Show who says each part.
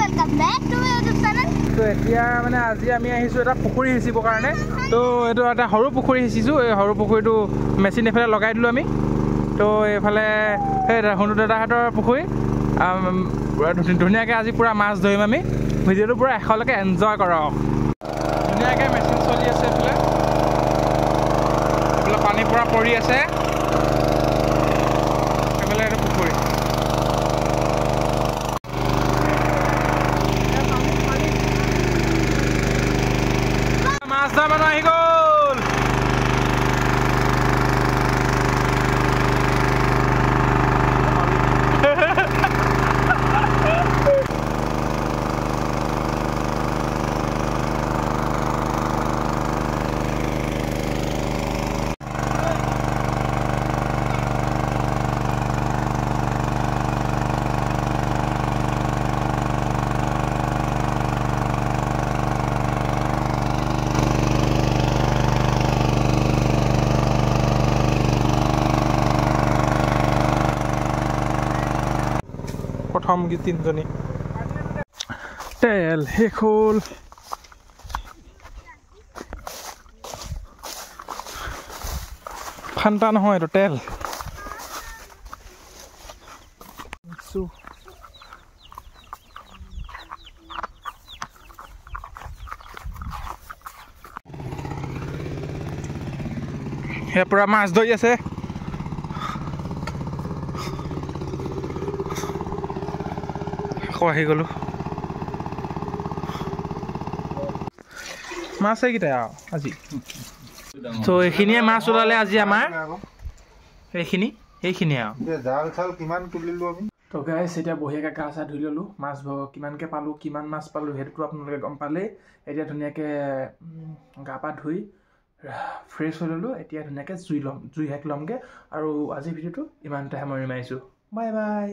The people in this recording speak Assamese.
Speaker 1: welcome back to my YouTube channel.
Speaker 2: তো এতিয়া মানে আজি আমি আহিছো এটা পুখুৰী হিচিবৰ কাৰণে তো এইটো এটা সৰু পুখুৰী হিচিছো এই সৰু পুখুৰীটো মেচিন এফালে লগাই দিলোঁ আমি তো এইফালে সেই সোণু দাদাহঁতৰ পুখুৰী ধুনীয়াকৈ আজি পূৰা মাছ ধৰিম আমি ভিডিঅ'টো পূৰা এশলৈকে এনজয় কৰক ধুনীয়াকৈ মেচিন চলি আছে এইফালে এইফালে পানী পূৰা পৰি আছে এইফালে এইটো পুখুৰী মাছ ধৰা মানুহ আহি গ'ল প্ৰথম গীত তিনিজনী তেল শেষ হ'ল ফান্তা নহয় এইটো তেল সেয়া পূৰা মাছ ধৰি আছে আহি গ'লো মাছ এইকেইটাই আৰু আজি তো এইখিনিয়ে মাছ ওলালে আজি আমাৰ এইখিনিয়ে আৰু
Speaker 3: জাল চাল কিমান তুলিলো আমি
Speaker 2: তো গাইছ এতিয়া বঢ়িয়াকৈ গা চা ধুই ল'লোঁ মাছ কিমানকৈ পালোঁ কিমান মাছ পালোঁ সেইটোতো আপোনালোকে গম পালেই এতিয়া ধুনীয়াকৈ গা পা ধুই ফ্ৰেছ হৈ ল'লোঁ এতিয়া ধুনীয়াকৈ জুই শেষ ল'মগৈ আৰু আজিৰ ভিডিঅ'টো ইমানতে সামৰণি মাৰিছোঁ বাই বাই